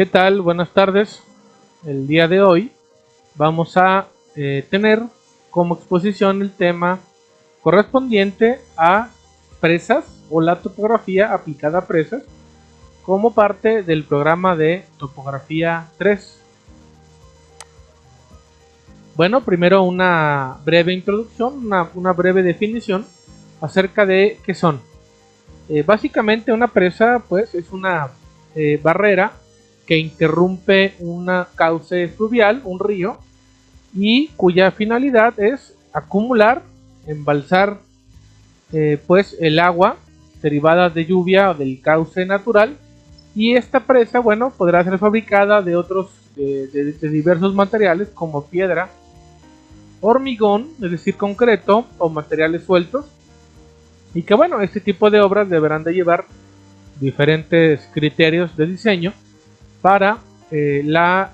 ¿Qué tal? Buenas tardes. El día de hoy vamos a tener como exposición el tema correspondiente a presas o la topografía aplicada a presas como parte del programa de topografía 3. Bueno, primero una breve introducción, una breve definición acerca de qué son. Básicamente una presa pues es una barrera que interrumpe una cauce fluvial, un río, y cuya finalidad es acumular, embalsar pues el agua derivada de lluvia o del cauce natural. Y esta presa, bueno, podrá ser fabricada de otros de diversos materiales como piedra, hormigón, es decir, concreto, o materiales sueltos. Y que bueno, este tipo de obras deberán de llevar diferentes criterios de diseño para la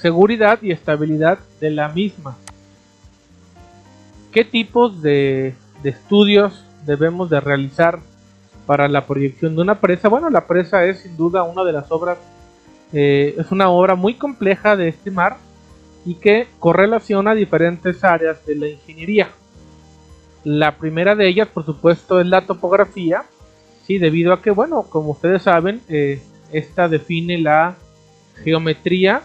seguridad y estabilidad de la misma. ¿Qué tipos de estudios debemos de realizar para la proyección de una presa? Bueno, la presa es sin duda una de las obras, es una obra muy compleja de estimar y que correlaciona diferentes áreas de la ingeniería. La primera de ellas, por supuesto, es la topografía, ¿sí? Debido a que, bueno, como ustedes saben, esta define la geometría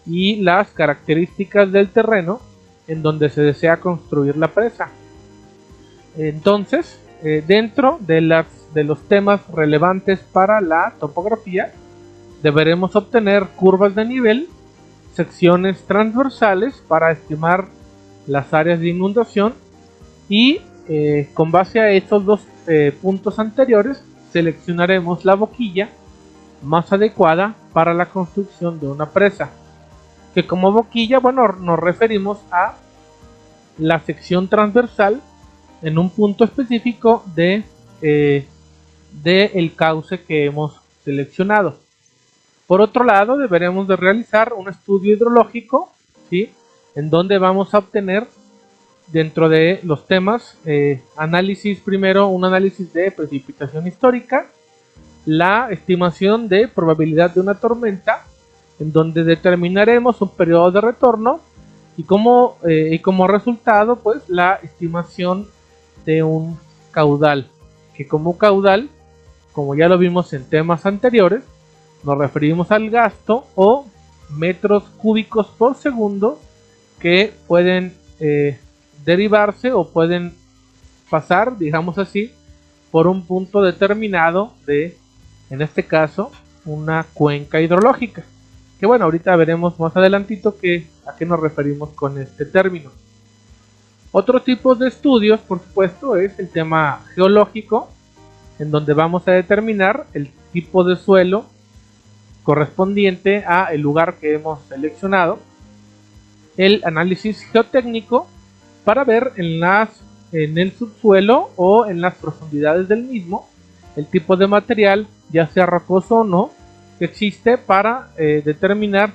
y las características del terreno en donde se desea construir la presa. Entonces, dentro de los temas relevantes para la topografía, deberemos obtener curvas de nivel, secciones transversales para estimar las áreas de inundación y con base a estos dos puntos anteriores seleccionaremos la boquilla más adecuada para la construcción de una presa, que como boquilla, bueno, nos referimos a la sección transversal en un punto específico de el cauce que hemos seleccionado. Por otro lado, deberemos de realizar un estudio hidrológico, ¿sí? En donde vamos a obtener dentro de los temas primero un análisis de precipitación histórica, la estimación de probabilidad de una tormenta, en donde determinaremos un periodo de retorno y como resultado pues la estimación de un caudal, que como caudal, como ya lo vimos en temas anteriores, nos referimos al gasto o metros cúbicos por segundo que pueden derivarse o pueden pasar, digamos así, por un punto determinado de, en este caso, una cuenca hidrológica. Que bueno, ahorita veremos más adelantito a qué nos referimos con este término. Otro tipo de estudios, por supuesto, es el tema geológico, en donde vamos a determinar el tipo de suelo correspondiente a el lugar que hemos seleccionado. El análisis geotécnico para ver en el subsuelo o en las profundidades del mismo el tipo de material, ya sea rocoso o no, que existe para determinar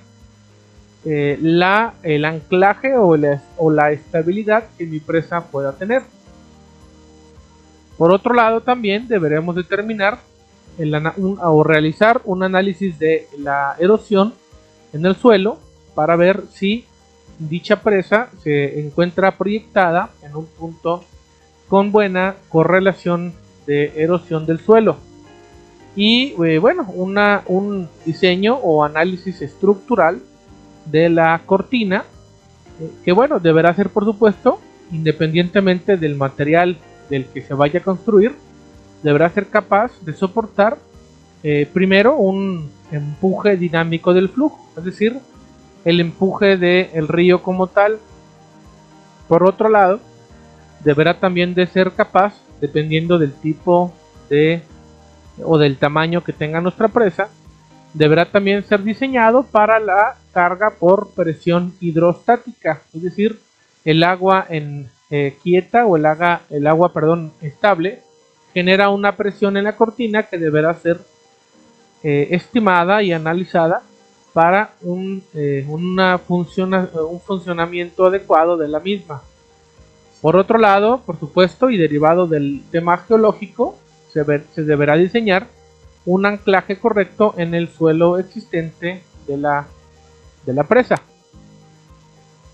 el anclaje o la estabilidad que mi presa pueda tener. Por otro lado, también deberemos determinar o realizar un análisis de la erosión en el suelo para ver si dicha presa se encuentra proyectada en un punto con buena correlación de erosión del suelo. Y bueno, un diseño o análisis estructural de la cortina, que bueno, deberá ser por supuesto, independientemente del material del que se vaya a construir, deberá ser capaz de soportar primero un empuje dinámico del flujo, es decir, el empuje del río como tal. Por otro lado, deberá también de ser capaz, dependiendo del tipo o del tamaño que tenga nuestra presa, deberá también ser diseñado para la carga por presión hidrostática, es decir, el agua quieta o el agua estable genera una presión en la cortina que deberá ser estimada y analizada para un funcionamiento adecuado de la misma. Por otro lado, por supuesto, y derivado del tema geológico, se deberá diseñar un anclaje correcto en el suelo existente de la presa.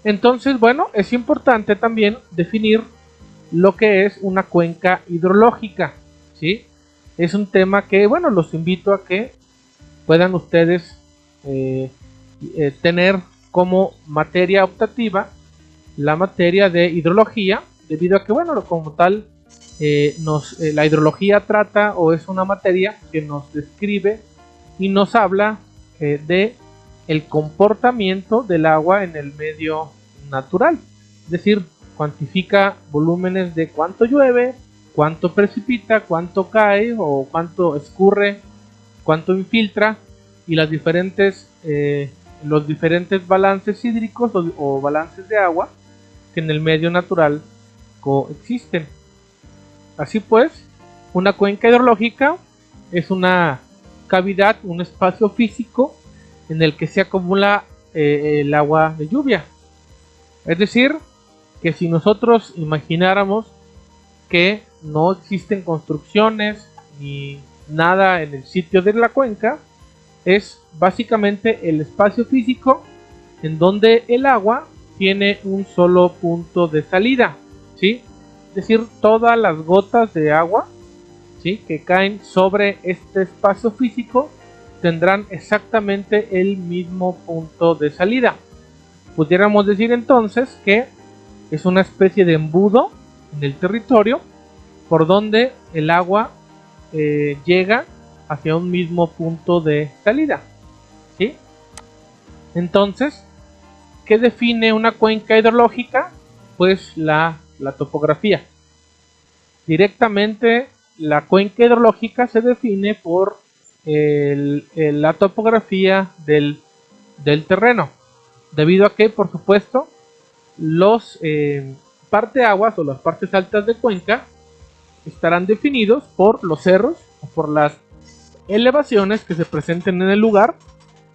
Entonces, bueno, es importante también definir lo que es una cuenca hidrológica, ¿sí? Es un tema que, bueno, los invito a que puedan ustedes tener como materia optativa la materia de hidrología, debido a que, bueno, como tal, la hidrología trata o es una materia que nos describe y nos habla de el comportamiento del agua en el medio natural, es decir, cuantifica volúmenes de cuánto llueve, cuánto precipita, cuánto cae o cuánto escurre, cuánto infiltra y los diferentes balances hídricos o balances de agua que en el medio natural coexisten. Así pues, una cuenca hidrológica es una cavidad, un espacio físico en el que se acumula el agua de lluvia. Es decir, que si nosotros imagináramos que no existen construcciones ni nada en el sitio de la cuenca, es básicamente el espacio físico en donde el agua tiene un solo punto de salida, ¿sí? Es decir, todas las gotas de agua, ¿sí?, que caen sobre este espacio físico tendrán exactamente el mismo punto de salida. Pudiéramos decir entonces que es una especie de embudo en el territorio por donde el agua llega hacia un mismo punto de salida, ¿sí? Entonces, ¿qué define una cuenca hidrológica? Pues la topografía. Directamente la cuenca hidrológica se define por la topografía del terreno, debido a que, por supuesto, los parteaguas o las partes altas de cuenca estarán definidos por los cerros o por las elevaciones que se presenten en el lugar,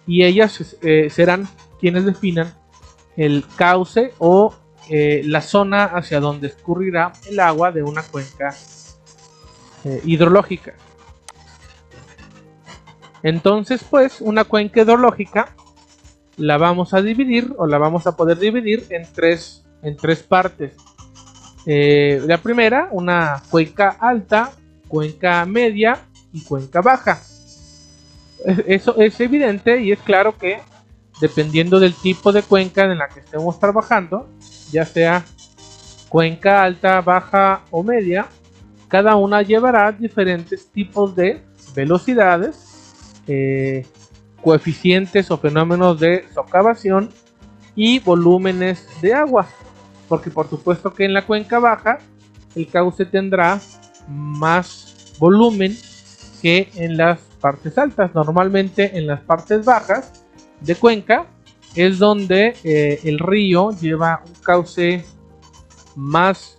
y ellas serán quienes definan el cauce o la zona hacia donde escurrirá el agua de una cuenca hidrológica. Entonces, pues, una cuenca hidrológica la vamos a dividir o la vamos a poder dividir en tres partes. La primera, una cuenca alta, cuenca media y cuenca baja. Eso es evidente y es claro que dependiendo del tipo de cuenca en la que estemos trabajando, ya sea cuenca alta, baja o media, cada una llevará diferentes tipos de velocidades, coeficientes o fenómenos de socavación y volúmenes de agua, porque por supuesto que en la cuenca baja el cauce tendrá más volumen que en las partes altas. Normalmente en las partes bajas de cuenca es donde el río lleva un cauce más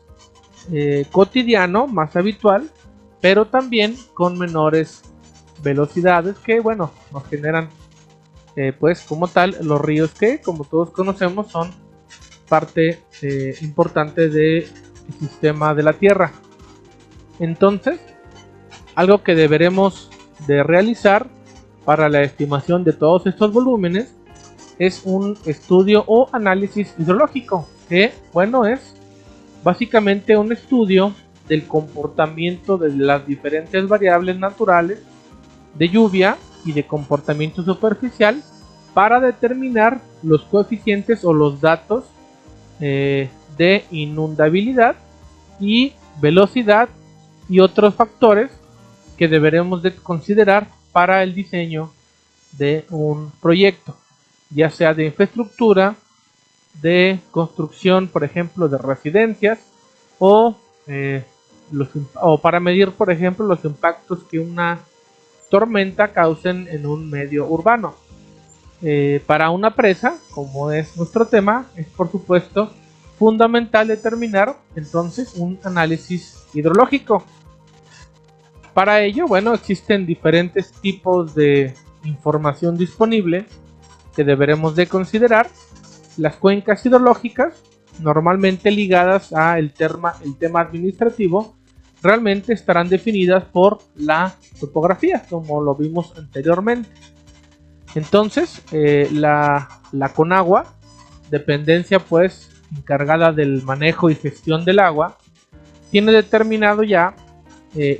cotidiano, más habitual, pero también con menores velocidades que, bueno, nos generan pues como tal los ríos, que como todos conocemos son parte importante del sistema de la Tierra. Entonces, algo que deberemos de realizar para la estimación de todos estos volúmenes es un estudio o análisis hidrológico, que, bueno, es básicamente un estudio del comportamiento de las diferentes variables naturales de lluvia y de comportamiento superficial para determinar los coeficientes o los datos de inundabilidad y velocidad y otros factores que deberemos de considerar para el diseño de un proyecto, ya sea de infraestructura, de construcción, por ejemplo, de residencias, o para medir, por ejemplo, los impactos que una tormenta causen en un medio urbano. Para una presa, como es nuestro tema, es por supuesto fundamental determinar entonces un análisis hidrológico. Para ello, bueno, existen diferentes tipos de información disponible que deberemos de considerar. Las cuencas hidrológicas, normalmente ligadas a el tema administrativo, realmente estarán definidas por la topografía, como lo vimos anteriormente. Entonces, la Conagua, dependencia pues encargada del manejo y gestión del agua, tiene determinado ya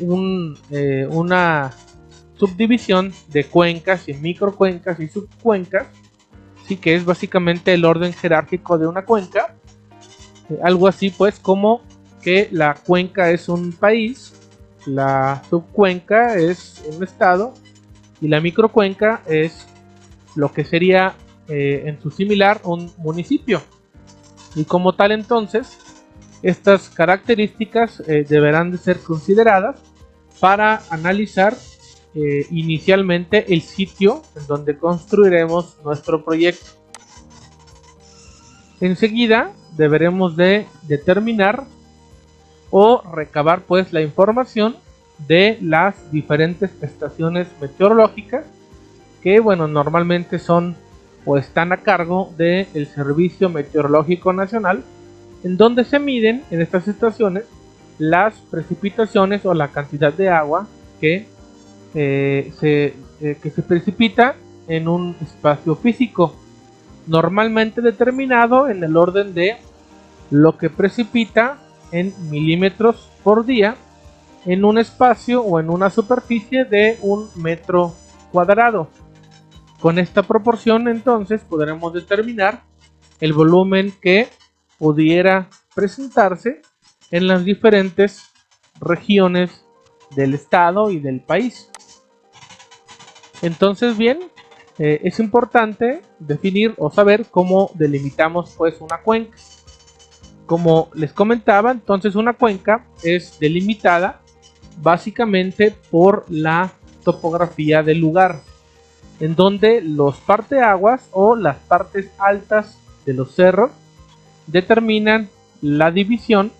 una subdivisión de cuencas y microcuencas y subcuencas, sí, que es básicamente el orden jerárquico de una cuenca. Algo así pues como que la cuenca es un país, la subcuenca es un estado y la microcuenca es lo que sería en su similar un municipio. Y como tal, entonces, estas características deberán de ser consideradas para analizar inicialmente el sitio en donde construiremos nuestro proyecto. Enseguida deberemos de determinar o recabar pues la información de las diferentes estaciones meteorológicas que, bueno, normalmente son o están a cargo del Servicio Meteorológico Nacional, en donde se miden en estas estaciones las precipitaciones o la cantidad de agua que se precipita en un espacio físico, normalmente determinado en el orden de lo que precipita en milímetros por día en un espacio o en una superficie de 1 metro cuadrado. Con esta proporción entonces podremos determinar el volumen que pudiera presentarse en las diferentes regiones del estado y del país. Entonces, bien, es importante definir o saber cómo delimitamos pues una cuenca. Como les comentaba, entonces una cuenca es delimitada básicamente por la topografía del lugar, en donde los parteaguas o las partes altas de los cerros determinan la división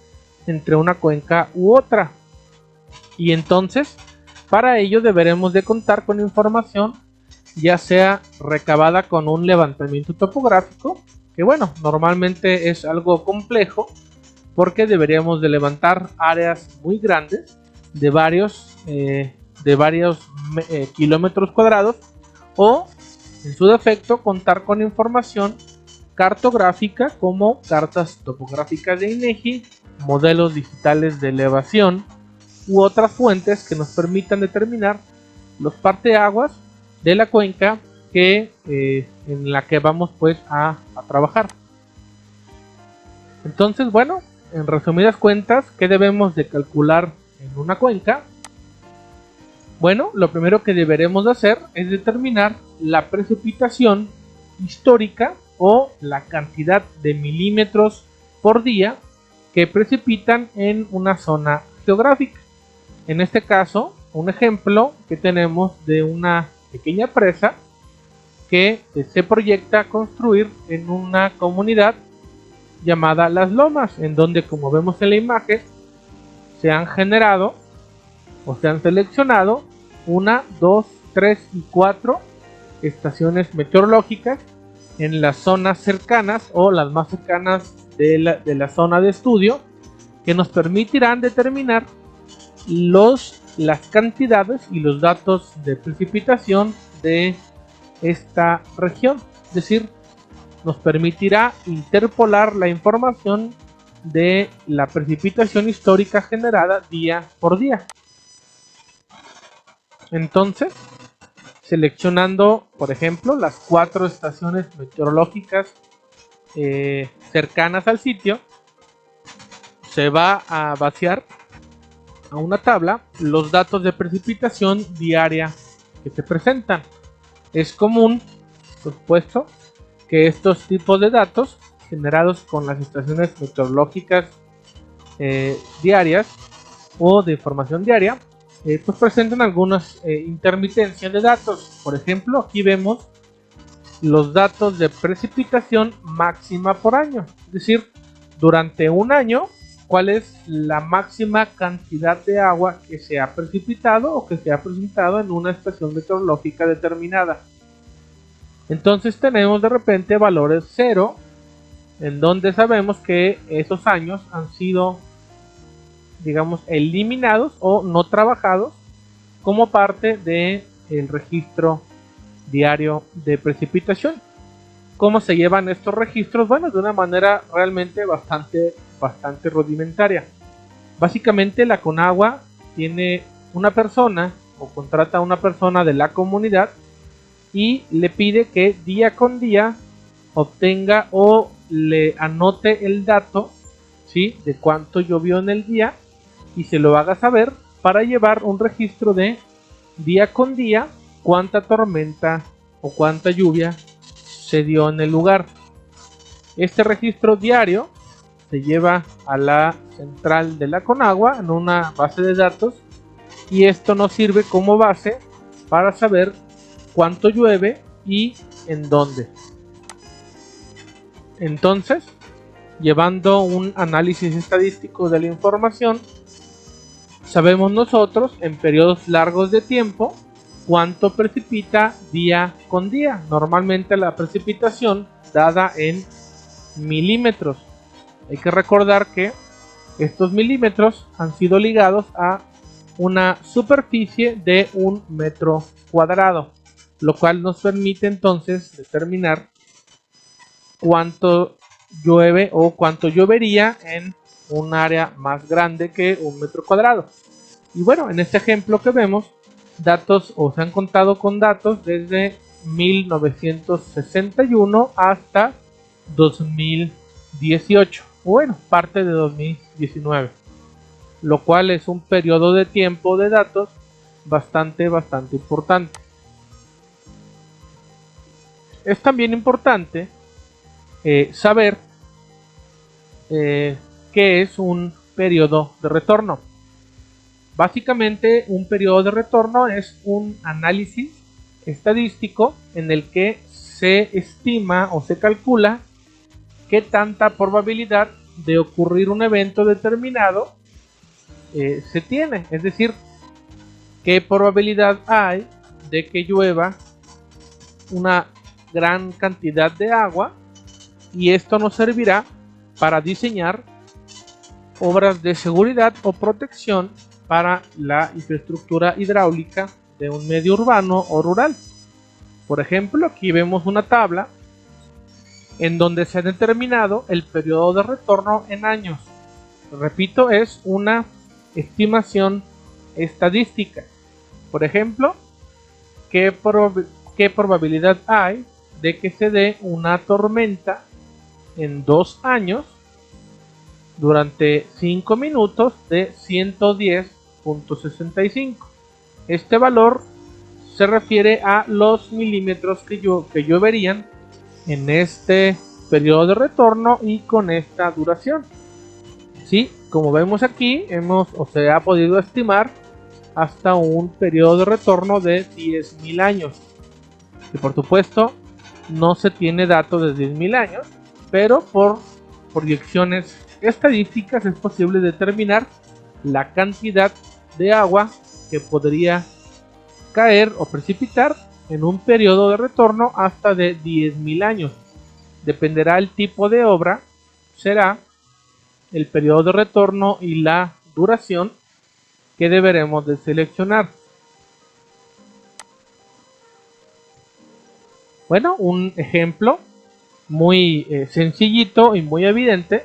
entre una cuenca u otra. Y entonces, para ello deberemos de contar con información, ya sea recabada con un levantamiento topográfico, que bueno, normalmente es algo complejo, porque deberíamos de levantar áreas muy grandes de varios kilómetros cuadrados, o en su defecto contar con información cartográfica como cartas topográficas de INEGI, modelos digitales de elevación u otras fuentes que nos permitan determinar los parteaguas de la cuenca en la que vamos pues a trabajar. Entonces, bueno, en resumidas cuentas, ¿qué debemos de calcular en una cuenca? Bueno, lo primero que deberemos de hacer es determinar la precipitación histórica o la cantidad de milímetros por día que precipitan en una zona geográfica. En este caso, un ejemplo que tenemos de una pequeña presa que se proyecta construir en una comunidad llamada Las Lomas, en donde, como vemos en la imagen, se han generado o se han seleccionado 1, 2, 3 y 4 estaciones meteorológicas en las zonas cercanas o las más cercanas de la zona de estudio, que nos permitirán determinar las cantidades y los datos de precipitación de esta región. Es decir, nos permitirá interpolar la información de la precipitación histórica generada día por día. Entonces, seleccionando, por ejemplo, las 4 estaciones meteorológicas cercanas al sitio, se va a vaciar a una tabla los datos de precipitación diaria que se presentan. Es común, por supuesto, que estos tipos de datos generados con las estaciones meteorológicas diarias o de información diaria pues presentan algunas intermitencias de datos. Por ejemplo, aquí vemos los datos de precipitación máxima por año, es decir, durante un año, cuál es la máxima cantidad de agua que se ha precipitado o que se ha presentado en una estación meteorológica determinada. Entonces tenemos de repente valores 0, en donde sabemos que esos años han sido digamos, eliminados o no trabajados como parte del registro diario de precipitación. ¿Cómo se llevan estos registros? Bueno, de una manera realmente bastante rudimentaria. Básicamente la Conagua tiene una persona o contrata a una persona de la comunidad y le pide que día con día obtenga o le anote el dato, ¿sí?, de cuánto llovió en el día y se lo haga saber para llevar un registro de día con día cuánta tormenta o cuánta lluvia se dio en el lugar. Este registro diario se lleva a la central de la Conagua en una base de datos y esto nos sirve como base para saber cuánto llueve y en dónde. Entonces, llevando un análisis estadístico de la información, sabemos nosotros en periodos largos de tiempo cuánto precipita día con día. Normalmente la precipitación dada en milímetros. Hay que recordar que estos milímetros han sido ligados a una superficie de 1 metro cuadrado, lo cual nos permite entonces determinar cuánto llueve o cuánto llovería en un área más grande que 1 metro cuadrado. Y bueno, en este ejemplo que vemos, datos o se han contado con datos desde 1961 hasta 2018, bueno, parte de 2019, lo cual es un periodo de tiempo de datos bastante importante. Es también importante saber qué es un periodo de retorno. Básicamente, un periodo de retorno es un análisis estadístico en el que se estima o se calcula qué tanta probabilidad de ocurrir un evento determinado se tiene. Es decir, qué probabilidad hay de que llueva una gran cantidad de agua, y esto nos servirá para diseñar obras de seguridad o protección para la infraestructura hidráulica de un medio urbano o rural. Por ejemplo, aquí vemos una tabla en donde se ha determinado el periodo de retorno en años. Repito, es una estimación estadística. Por ejemplo, ¿qué probabilidad hay de que se dé una tormenta en 2 años durante 5 minutos de 110.65? Este valor se refiere a los milímetros que lloverían en este periodo de retorno y con esta duración. Sí, como vemos aquí, se ha podido estimar hasta un periodo de retorno de 10.000 años. Y por supuesto, no se tiene datos de 10.000 años, pero por proyecciones estadísticas es posible determinar la cantidad de agua que podría caer o precipitar en un periodo de retorno hasta de 10.000 años. Dependerá el tipo de obra, será el periodo de retorno y la duración que deberemos de seleccionar. Bueno, un ejemplo muy sencillito y muy evidente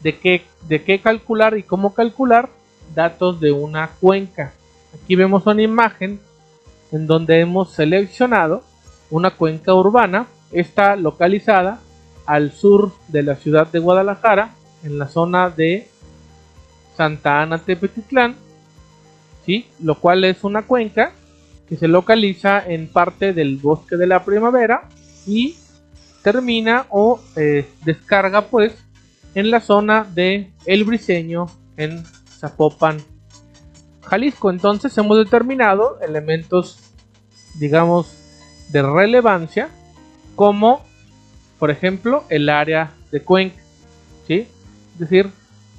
de qué calcular y cómo calcular datos de una cuenca. Aquí vemos una imagen en donde hemos seleccionado una cuenca urbana. Está localizada al sur de la ciudad de Guadalajara, en la zona de Santa Ana Tepetitlán, ¿sí?, lo cual es una cuenca que se localiza en parte del Bosque de la Primavera y termina o descarga pues en la zona de El Briceño, en Zapopan, Jalisco. Entonces hemos determinado elementos, digamos, de relevancia, como por ejemplo el área de cuenca, ¿sí?, es decir,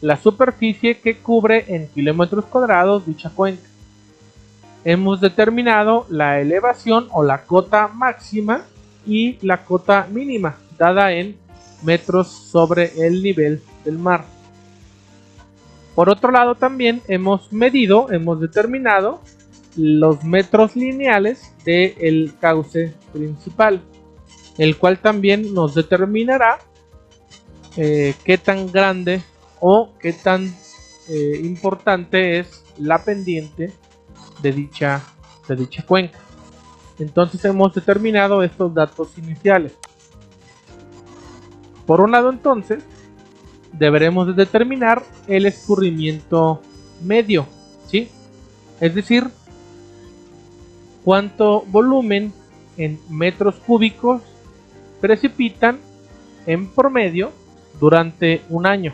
la superficie que cubre en kilómetros cuadrados dicha cuenca. Hemos determinado la elevación o la cota máxima y la cota mínima, dada en metros sobre el nivel del mar. Por otro lado, también hemos determinado los metros lineales del cauce principal, el cual también nos determinará qué tan grande o qué tan importante es la pendiente de dicha cuenca. Entonces hemos determinado estos datos iniciales. Por un lado, entonces, deberemos de determinar el escurrimiento medio, ¿sí? Es decir, cuánto volumen en metros cúbicos precipitan en promedio durante un año.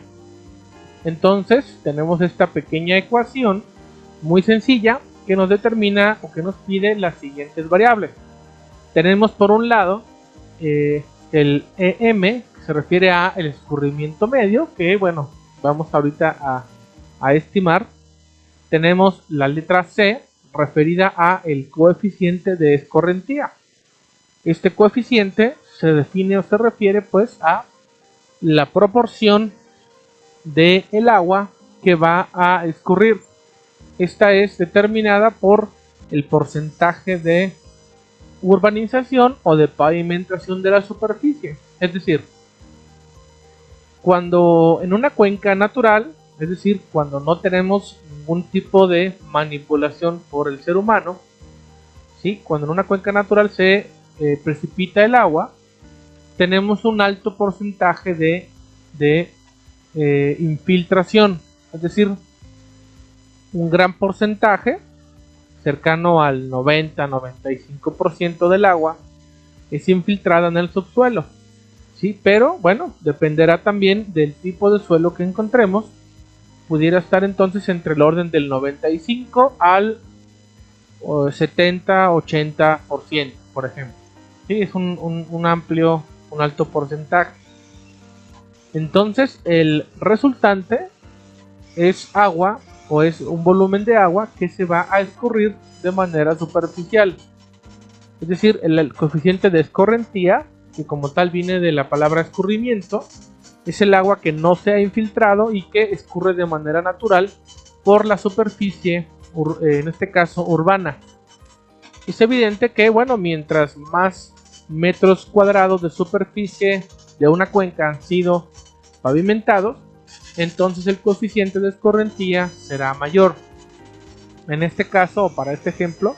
Entonces tenemos esta pequeña ecuación muy sencilla que nos determina o que nos pide las siguientes variables. Tenemos por un lado el EM, que se refiere a el escurrimiento medio, que bueno, vamos ahorita a estimar. Tenemos la letra C, referida a el coeficiente de escorrentía. Este coeficiente se define o se refiere pues a la proporción de el agua que va a escurrir. Esta es determinada por el porcentaje de urbanización o de pavimentación de la superficie. Es decir, cuando en una cuenca natural, es decir, cuando no tenemos ningún tipo de manipulación por el ser humano, ¿sí? Cuando en una cuenca natural se precipita el agua, tenemos un alto porcentaje de infiltración, es decir, un gran porcentaje, cercano al 90-95% del agua, es infiltrada en el subsuelo, ¿sí? Pero bueno, dependerá también del tipo de suelo que encontremos. Pudiera estar entonces entre el orden del 95 al 70-80%, por ejemplo. Sí, es un alto porcentaje. Entonces el resultante es agua, o es un volumen de agua que se va a escurrir de manera superficial. Es decir, el coeficiente de escorrentía, que como tal viene de la palabra escurrimiento, es el agua que no se ha infiltrado y que escurre de manera natural por la superficie, en este caso urbana. Es evidente que, bueno, mientras más metros cuadrados de superficie de una cuenca han sido pavimentados, entonces el coeficiente de escorrentía será mayor. En este caso, o para este ejemplo,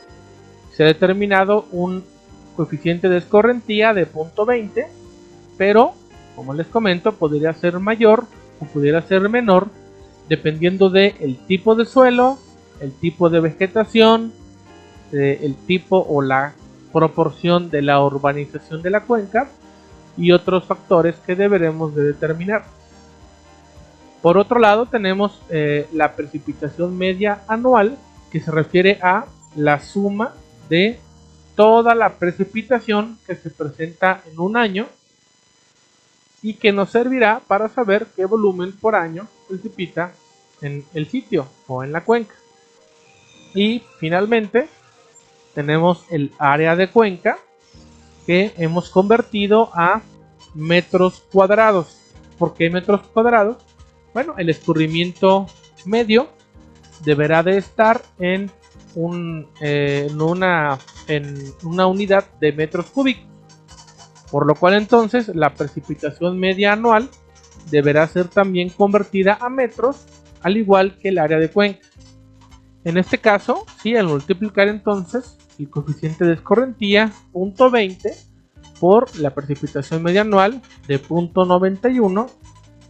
se ha determinado un coeficiente de escorrentía de 0.20, pero como les comento, podría ser mayor o pudiera ser menor dependiendo del tipo de suelo, el tipo de vegetación, el tipo o la proporción de la urbanización de la cuenca y otros factores que deberemos de determinar. Por otro lado, tenemos la precipitación media anual, que se refiere a la suma de toda la precipitación que se presenta en un año y que nos servirá para saber qué volumen por año precipita en el sitio o en la cuenca. Y finalmente tenemos el área de cuenca, que hemos convertido a metros cuadrados. ¿Por qué metros cuadrados? Bueno, el escurrimiento medio deberá de estar en una unidad de metros cúbicos, por lo cual entonces la precipitación media anual deberá ser también convertida a metros, al igual que el área de cuenca. En este caso, sí, al multiplicar entonces el coeficiente de escorrentía 0.20 por la precipitación media anual de 0.91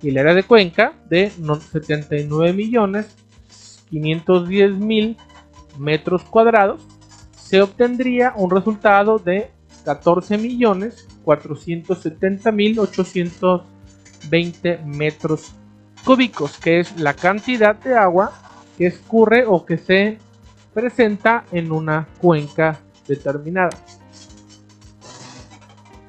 y el área de cuenca de 79.510.000 metros cuadrados, se obtendría un resultado de 14.470.820 metros cúbicos, que es la cantidad de agua que escurre o que se presenta en una cuenca determinada.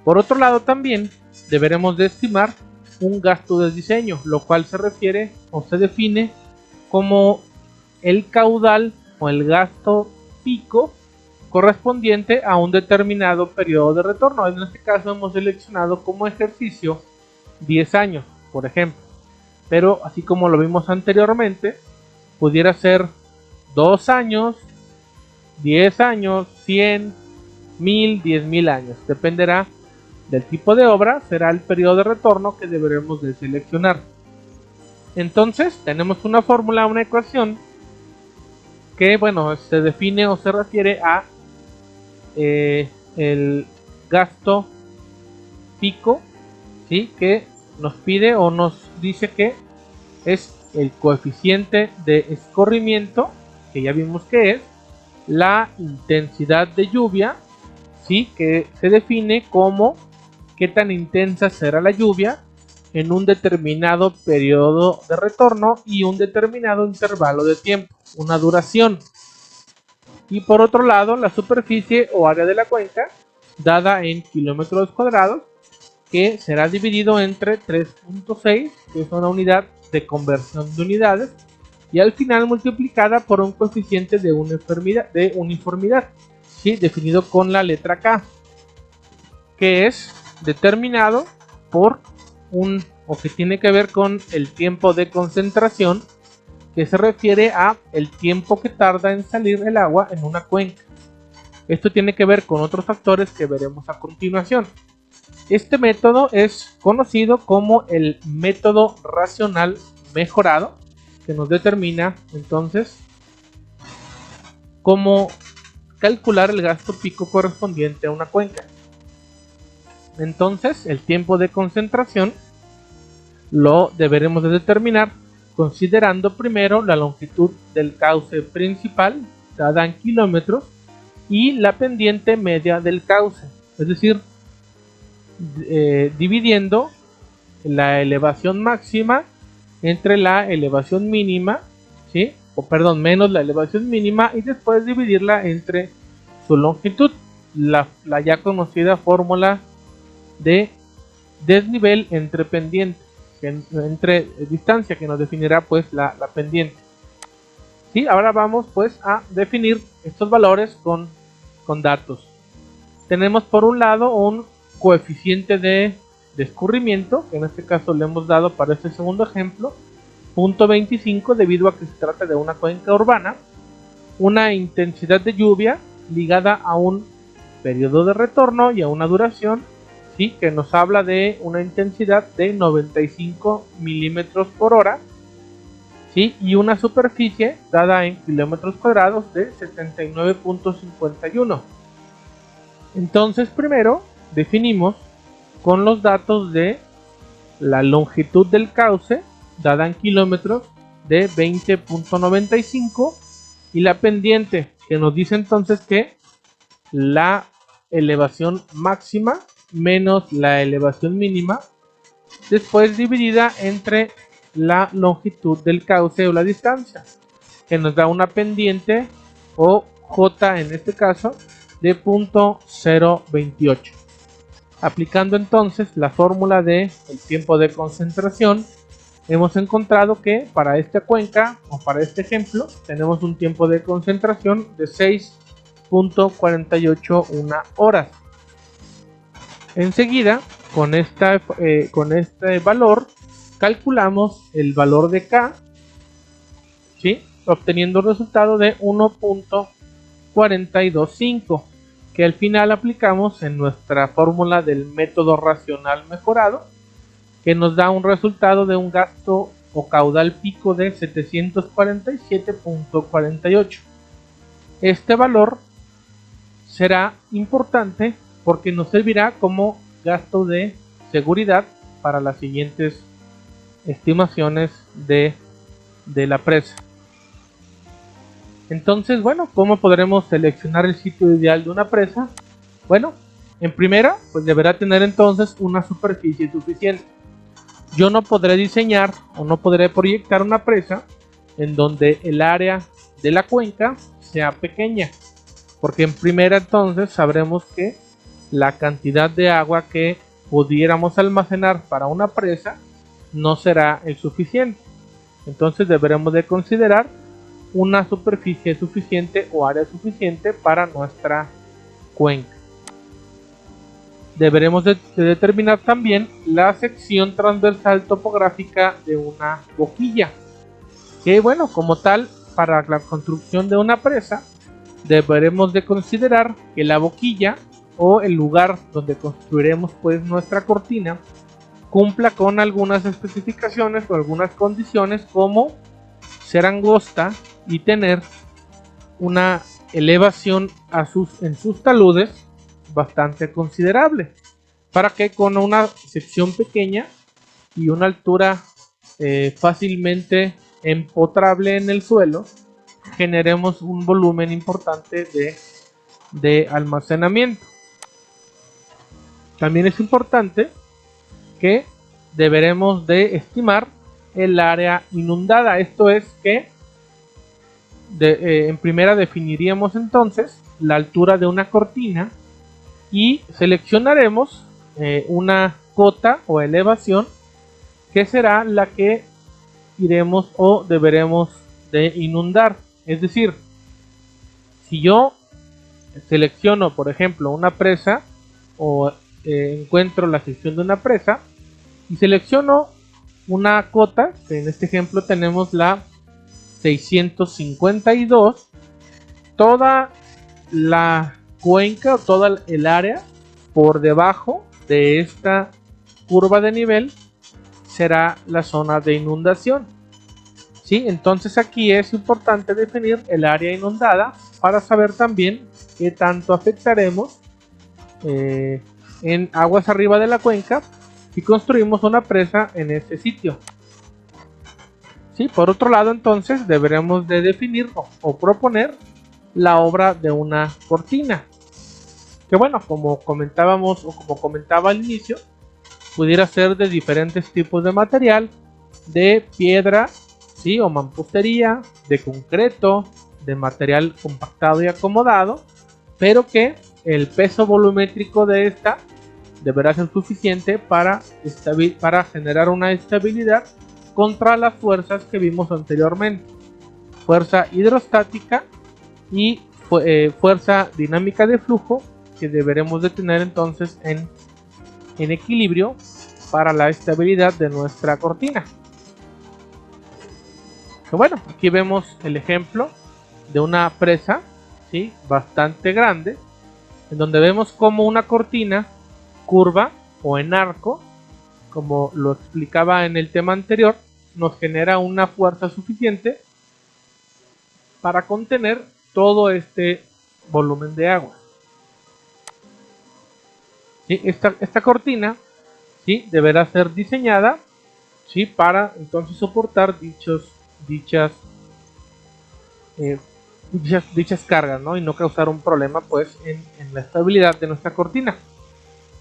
Por otro lado, también deberemos de estimar un gasto de diseño, lo cual se refiere o se define como el caudal o el gasto pico correspondiente a un determinado periodo de retorno. En este caso hemos seleccionado como ejercicio 10 años, por ejemplo. pero así como lo vimos anteriormente, pudiera ser 2 años, 10 años, 100, 1000, 10.000 años. Dependerá del tipo de obra, será el periodo de retorno que deberemos de seleccionar. Entonces tenemos una fórmula, una ecuación que, bueno, se define o se refiere a el gasto pico, ¿sí? Que nos pide o nos dice que es el coeficiente de escorrimiento, que ya vimos que es la intensidad de lluvia, ¿sí? Que se define como qué tan intensa será la lluvia en un determinado periodo de retorno y un determinado intervalo de tiempo, una duración. Y por otro lado, la superficie o área de la cuenca, dada en kilómetros cuadrados, que será dividido entre 3.6, que es una unidad de conversión de unidades, y al final multiplicada por un coeficiente de uniformidad, ¿sí? Definido con la letra K, que es determinado por o que tiene que ver con el tiempo de concentración, que se refiere a el tiempo que tarda en salir el agua en una cuenca. Esto tiene que ver con otros factores que veremos a continuación. Este método es conocido como el método racional mejorado, que nos determina entonces cómo calcular el gasto pico correspondiente a una cuenca. Entonces, el tiempo de concentración lo deberemos de determinar considerando primero la longitud del cauce principal, dada en kilómetros, y la pendiente media del cauce, es decir, dividiendo la elevación máxima entre la elevación mínima, ¿sí? Menos la elevación mínima, y después dividirla entre su longitud, la ya conocida fórmula de desnivel entre pendiente, entre distancia, que nos definirá pues la pendiente. ¿Sí? Ahora vamos pues a definir estos valores con datos. Tenemos por un lado un coeficiente de escurrimiento, que en este caso le hemos dado para este segundo ejemplo 0.25, debido a que se trata de una cuenca urbana. Una intensidad de lluvia ligada a un periodo de retorno y a una duración, ¿sí? Que nos habla de una intensidad de 95 milímetros por hora, ¿sí? Y una superficie dada en kilómetros cuadrados de 79.51. Entonces primero definimos con los datos de la longitud del cauce, dada en kilómetros, de 20.95, y la pendiente, que nos dice entonces que la elevación máxima menos la elevación mínima, después dividida entre la longitud del cauce o la distancia, que nos da una pendiente, o J en este caso, de 0.028. Aplicando entonces la fórmula de el tiempo de concentración, hemos encontrado que para esta cuenca o para este ejemplo tenemos un tiempo de concentración de 6.48 horas. Enseguida, con este valor, calculamos el valor de K, ¿sí? Obteniendo un resultado de 1.425, que al final aplicamos en nuestra fórmula del método racional mejorado, que nos da un resultado de un gasto o caudal pico de 747.48. Este valor será importante porque nos servirá como gasto de seguridad para las siguientes estimaciones de la presa. Entonces, bueno, ¿cómo podremos seleccionar el sitio ideal de una presa? Bueno, en primera, pues deberá tener entonces una superficie suficiente. Yo no podré diseñar o no podré proyectar una presa en donde el área de la cuenca sea pequeña, porque en primera entonces sabremos que la cantidad de agua que pudiéramos almacenar para una presa no será el suficiente. Entonces deberemos de considerar una superficie suficiente o área suficiente para nuestra cuenca. deberemos de determinar también la sección transversal topográfica de una boquilla, que bueno, como tal, para la construcción de una presa deberemos de considerar que la boquilla o el lugar donde construiremos pues nuestra cortina cumpla con algunas especificaciones o algunas condiciones, como ser angosta y tener una elevación en sus taludes bastante considerable, para que con una sección pequeña y una altura fácilmente empotrable en el suelo generemos un volumen importante de almacenamiento. También es importante que deberemos de estimar el área inundada. Esto es que en primera definiríamos entonces la altura de una cortina y seleccionaremos una cota o elevación que será la que iremos o deberemos de inundar. Es decir, si yo selecciono por ejemplo una presa o encuentro la sección de una presa y selecciono una cota, que en este ejemplo tenemos la 652, toda la cuenca o toda el área por debajo de esta curva de nivel será la zona de inundación. ¿Sí? Entonces aquí es importante definir el área inundada para saber también qué tanto afectaremos en aguas arriba de la cuenca si construimos una presa en ese sitio. ¿Sí? Por otro lado, entonces deberemos de definir o proponer la obra de una cortina, que bueno, como comentábamos o como comentaba al inicio, pudiera ser de diferentes tipos de material, de piedra, ¿sí? O mampostería, de concreto, de material compactado y acomodado, pero que el peso volumétrico de esta deberá ser suficiente para generar una estabilidad contra las fuerzas que vimos anteriormente: fuerza hidrostática y fuerza dinámica de flujo, que deberemos de tener entonces en equilibrio para la estabilidad de nuestra cortina. Bueno, aquí vemos el ejemplo de una presa, ¿sí? Bastante grande, en donde vemos como una cortina curva o en arco, como lo explicaba en el tema anterior, nos genera una fuerza suficiente para contener todo este volumen de agua. ¿Sí? Esta cortina, ¿sí? Deberá ser diseñada, ¿sí? Para entonces soportar dichas cargas, ¿no? Y no causar un problema pues en la estabilidad de nuestra cortina.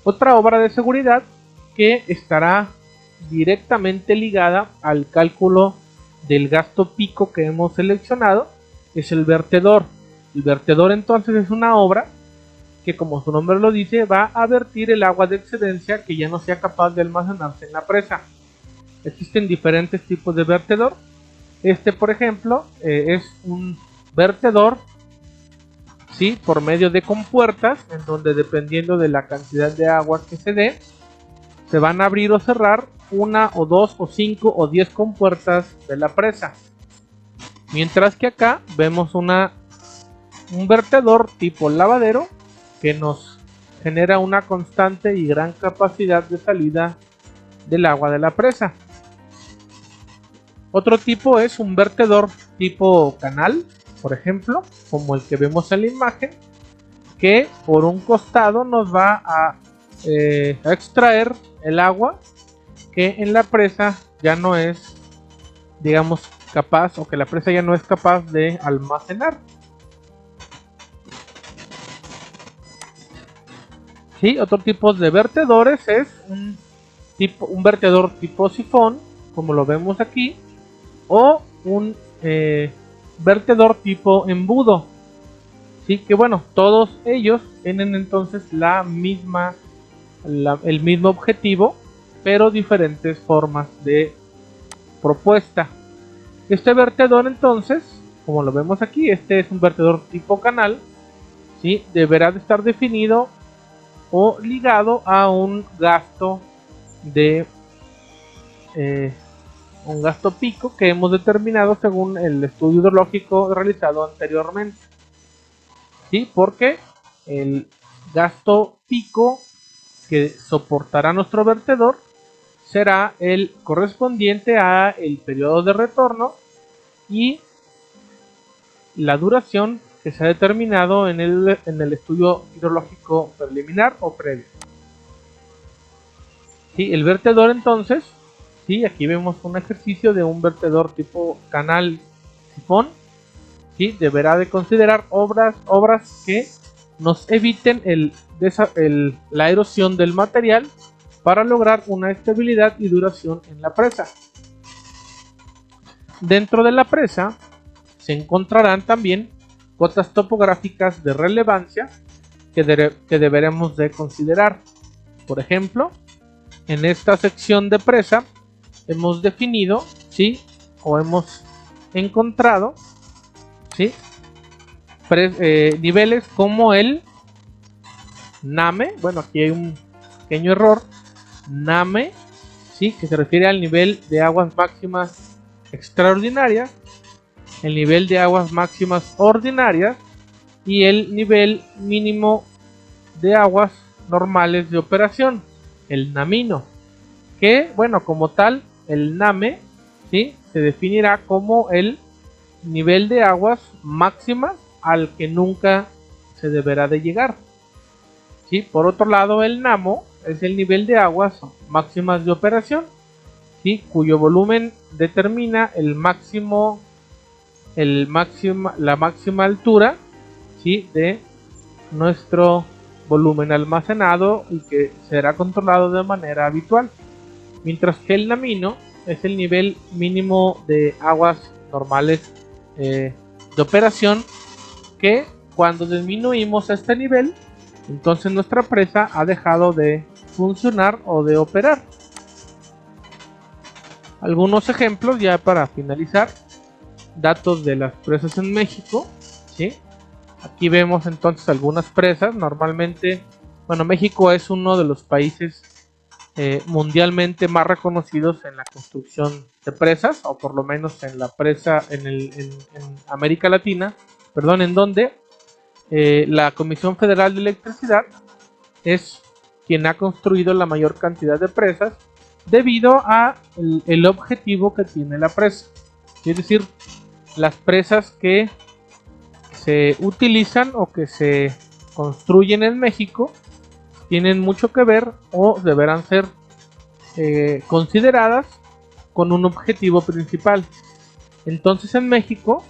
Otra obra de seguridad que estará directamente ligada al cálculo del gasto pico que hemos seleccionado es el vertedor. El vertedor entonces es una obra que, como su nombre lo dice, va a vertir el agua de excedencia que ya no sea capaz de almacenarse en la presa. Existen diferentes tipos de vertedor. Este, por ejemplo, es un vertedor, ¿sí? Por medio de compuertas, en donde, dependiendo de la cantidad de agua que se dé, se van a abrir o cerrar una o dos o 5 o 10 compuertas de la presa. Mientras que acá vemos un vertedor tipo lavadero, que nos genera una constante y gran capacidad de salida del agua de la presa. Otro tipo es un vertedor tipo canal, por ejemplo, como el que vemos en la imagen, que por un costado nos va a extraer el agua que en la presa ya no es, digamos, capaz, o que la presa ya no es capaz de almacenar. Sí, otro tipo de vertedores es un vertedor tipo sifón, como lo vemos aquí, o un vertedor tipo embudo. Sí, que bueno, todos ellos tienen entonces el mismo objetivo, pero diferentes formas de propuesta. Este vertedor entonces, como lo vemos aquí, este es un vertedor tipo canal, ¿sí? Deberá de estar definido o ligado a un gasto un gasto pico que hemos determinado según el estudio hidrológico realizado anteriormente. ¿Sí? Porque el gasto pico que soportará nuestro vertedor será el correspondiente a el periodo de retorno y la duración que se ha determinado en el estudio hidrológico preliminar o previo. ¿Sí? El vertedor entonces, ¿sí? Aquí vemos un ejercicio de un vertedor tipo canal sifón. ¿Sí? Deberá de considerar obras que nos eviten la erosión del material para lograr una estabilidad y duración en la presa. Dentro de la presa se encontrarán también cotas topográficas de relevancia que deberemos de considerar. Por ejemplo, en esta sección de presa hemos definido, ¿sí? O hemos encontrado, ¿sí? Niveles como el NAME. Bueno, aquí hay un pequeño error. NAME, ¿sí? Que se refiere al nivel de aguas máximas extraordinarias, el nivel de aguas máximas ordinarias y el nivel mínimo de aguas normales de operación, el NAMINO, que, bueno, como tal, el NAME, ¿sí? Se definirá como el nivel de aguas máximas al que nunca se deberá de llegar. ¿Sí? Por otro lado, el NAMO es el nivel de aguas máximas de operación, ¿sí? Cuyo volumen determina la máxima altura, ¿sí? De nuestro volumen almacenado y que será controlado de manera habitual. Mientras que el NAMINO es el nivel mínimo de aguas normales de operación, que cuando disminuimos este nivel, entonces nuestra presa ha dejado de funcionar o de operar. Algunos ejemplos ya para finalizar. Datos de las presas en México, ¿sí? Aquí vemos entonces algunas presas. Normalmente, bueno, México es uno de los países mundialmente más reconocidos en la construcción de presas, o por lo menos en la presa en América Latina, perdón, en donde la Comisión Federal de Electricidad es quien ha construido la mayor cantidad de presas debido a el objetivo que tiene la presa. Es decir, las presas que se utilizan o que se construyen en México tienen mucho que ver o deberán ser consideradas con un objetivo principal. Entonces en México,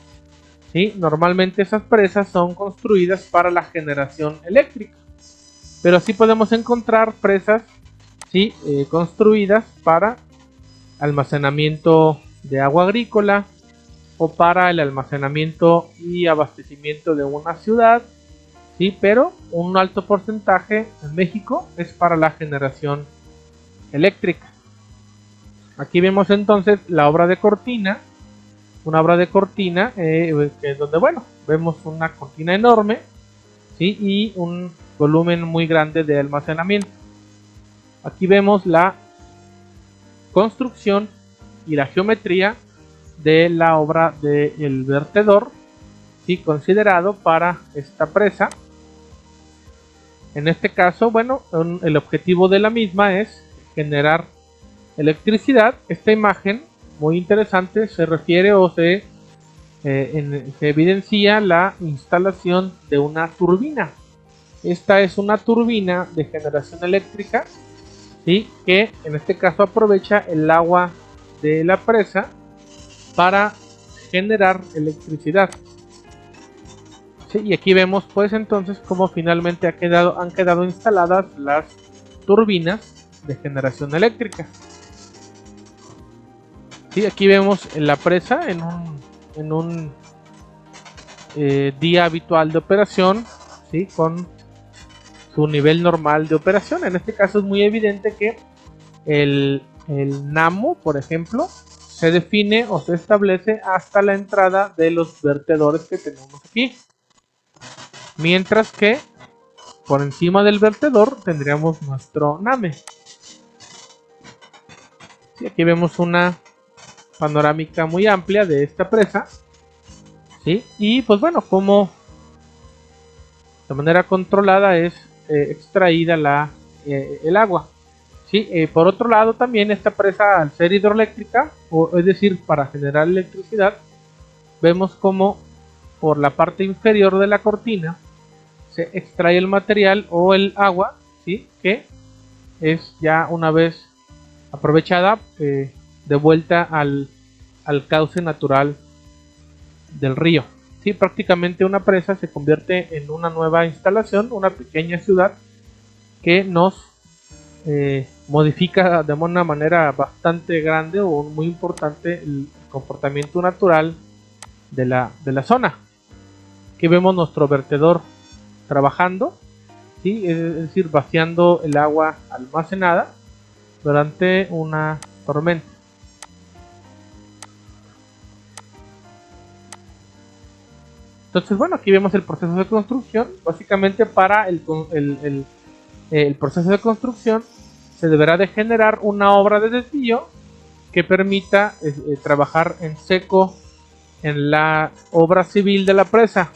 ¿sí? Normalmente esas presas son construidas para la generación eléctrica, pero sí podemos encontrar presas, ¿sí? Construidas para almacenamiento de agua agrícola o para el almacenamiento y abastecimiento de una ciudad, ¿sí? Pero un alto porcentaje en México es para la generación eléctrica. Aquí vemos entonces la obra de cortina, una obra de cortina donde, bueno, vemos una cortina enorme, ¿sí? Y un volumen muy grande de almacenamiento. Aquí vemos la construcción y la geometría de la obra del vertedor, ¿sí? Considerado para esta presa. En este caso, bueno, el objetivo de la misma es generar electricidad. Esta imagen, muy interesante, se refiere o se evidencia la instalación de una turbina. Esta es una turbina de generación eléctrica, ¿sí? Que en este caso aprovecha el agua de la presa para generar electricidad. ¿Sí? Y aquí vemos pues entonces cómo finalmente han quedado instaladas las turbinas de generación eléctrica. ¿Sí? Aquí vemos la presa en un día habitual de operación, ¿sí? Con su nivel normal de operación. En este caso es muy evidente que el NAMO, por ejemplo, se define o se establece hasta la entrada de los vertedores que tenemos aquí. Mientras que, por encima del vertedor tendríamos nuestro NAME. Sí, aquí vemos una panorámica muy amplia de esta presa, ¿sí? Y pues bueno, como de manera controlada es extraída el agua, ¿sí? Por otro lado también esta presa, al ser hidroeléctrica, es decir, para generar electricidad, vemos como por la parte inferior de la cortina se extrae el material o el agua, ¿sí? Que es ya una vez aprovechada de vuelta al cauce natural del río. Sí, prácticamente una presa se convierte en una nueva instalación, una pequeña ciudad que nos modifica de una manera bastante grande o muy importante el comportamiento natural de la zona. Aquí vemos nuestro vertedor trabajando, ¿sí? Es decir, vaciando el agua almacenada durante una tormenta. Entonces, bueno, aquí vemos el proceso de construcción. Básicamente para el proceso de construcción se deberá de generar una obra de desvío que permita trabajar en seco en la obra civil de la presa,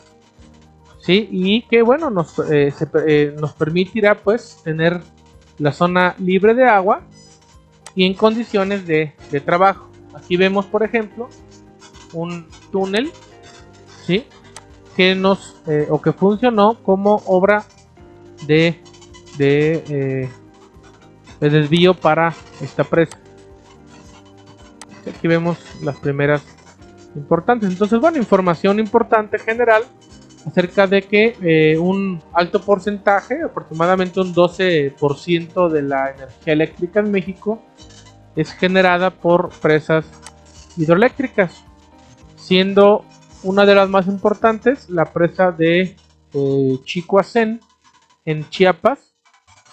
¿sí? Y que bueno, nos permitirá pues tener la zona libre de agua y en condiciones de trabajo. Aquí vemos, por ejemplo, un túnel, ¿sí? Que o que funcionó como obra de desvío para esta presa. Aquí vemos las primeras importantes. Entonces, bueno, información importante general acerca de que un alto porcentaje, aproximadamente un 12% de la energía eléctrica en México es generada por presas hidroeléctricas, siendo una de las más importantes la presa de Chicoacén en Chiapas,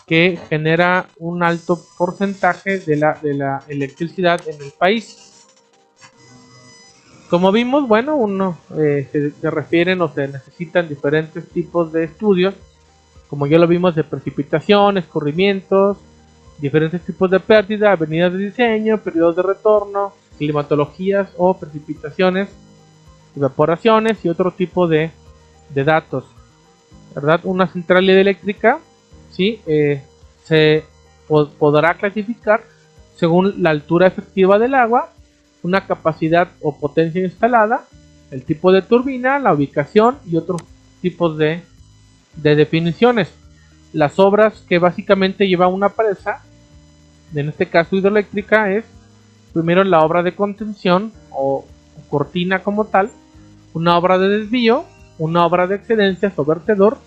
que genera un alto porcentaje de la electricidad en el país. Como vimos, bueno, se refieren o se necesitan diferentes tipos de estudios, como ya lo vimos, de precipitación, escurrimientos, diferentes tipos de pérdida, avenidas de diseño, periodos de retorno, climatologías o precipitaciones, evaporaciones y otro tipo de datos, ¿verdad? Una central eléctrica, ¿sí? Se podrá clasificar según la altura efectiva del agua, una capacidad o potencia instalada, el tipo de turbina, la ubicación y otros tipos de definiciones. Las obras que básicamente lleva una presa, en este caso hidroeléctrica, es primero la obra de contención o cortina como tal, una obra de desvío, una obra de excedencias o vertedor,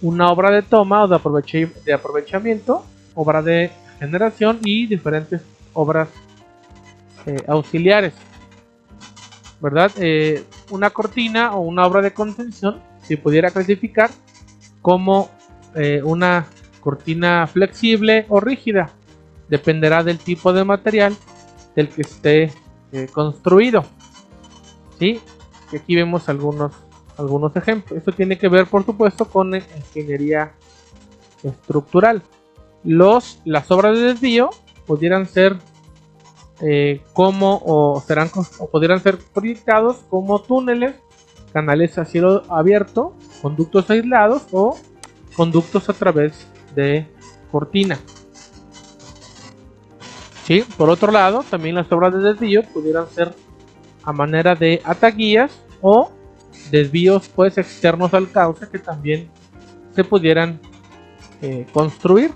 una obra de toma o de aprovechamiento, obra de generación y diferentes obras auxiliares, ¿verdad? Una cortina o una obra de contención se pudiera clasificar como una cortina flexible o rígida, dependerá del tipo de material del que esté construido, ¿sí? Y aquí vemos algunos ejemplos. Esto tiene que ver, por supuesto, con ingeniería estructural. Las obras de desvío pudieran ser pudieran ser proyectados como túneles, canales a cielo abierto, conductos aislados o conductos a través de cortina. ¿Sí? Por otro lado, también las obras de desvío pudieran ser a manera de ataguías o desvíos pues externos al cauce que también se pudieran construir.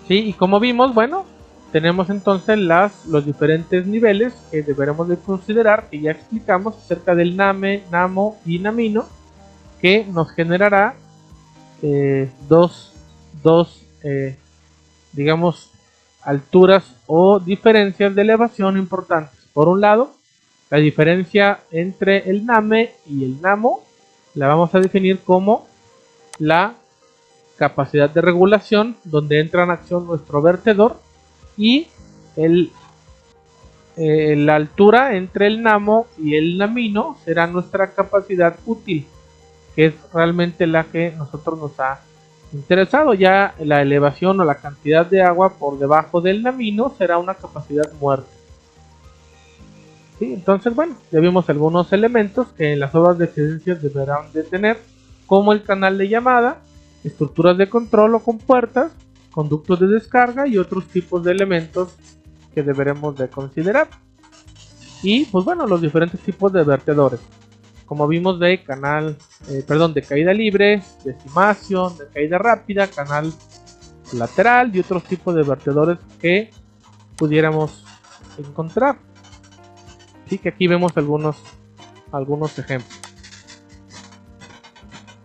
¿Sí? Y como vimos, bueno, tenemos entonces los diferentes niveles que deberemos de considerar, que ya explicamos acerca del NAME, NAMO y NAMINO, que nos generará dos digamos, alturas o diferencias de elevación importantes. Por un lado, la diferencia entre el NAME y el NAMO la vamos a definir como la capacidad de regulación, donde entra en acción nuestro vertedor, y la altura entre el NAMO y el NAMINO será nuestra capacidad útil. que es realmente la que nosotros nos ha interesado. Ya la elevación o la cantidad de agua por debajo del Namino será una capacidad muerta. ¿Sí? Entonces, bueno, ya vimos algunos elementos que las obras de exigencia deberán de tener, como el canal de llamada, estructuras de control o compuertas, conductos de descarga y otros tipos de elementos que deberemos de considerar. Y pues bueno, los diferentes tipos de vertedores, como vimos, de de caída libre, decimación, de caída rápida, canal lateral y otros tipos de vertedores que pudiéramos encontrar. Así que aquí vemos algunos ejemplos.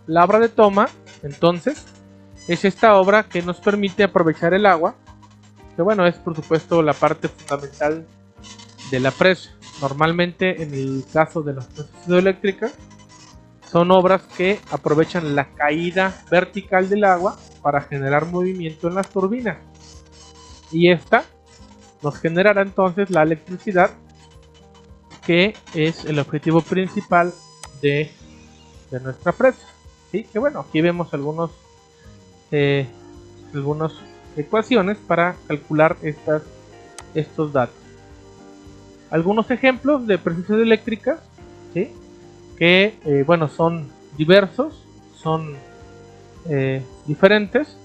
La obra de toma, entonces, es esta obra que nos permite aprovechar el agua, que bueno, es por supuesto la parte fundamental de la presa. Normalmente, en el caso de las presas hidroeléctricas, son obras que aprovechan la caída vertical del agua para generar movimiento en las turbinas, y esta nos generará entonces la electricidad, que es el objetivo principal de nuestra presa. ¿Sí? Que bueno, aquí vemos algunas ecuaciones para calcular estos datos. Algunos ejemplos de presas eléctricas, ¿sí? Que bueno, son diversos, son diferentes,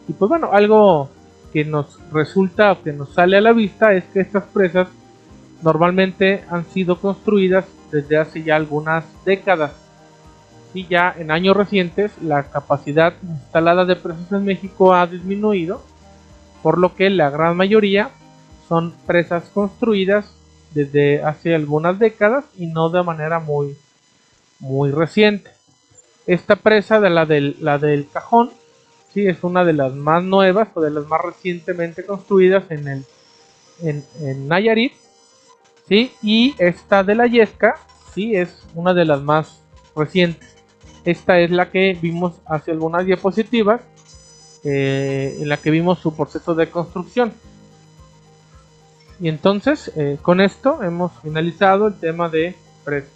y pues bueno, algo que nos resulta o que nos sale a la vista es que estas presas normalmente han sido construidas desde hace ya algunas décadas, y ya en años recientes la capacidad instalada de presas en México ha disminuido, por lo que la gran mayoría son presas construidas desde hace algunas décadas y no de manera muy reciente. Esta presa, la del Cajón, sí, es una de las más nuevas o de las más recientemente construidas en Nayarit, ¿sí? Y esta de la Yesca, sí, es una de las más recientes. Esta es la que vimos hace algunas diapositivas, en la que vimos su proceso de construcción. Y entonces, con esto hemos finalizado el tema de presas.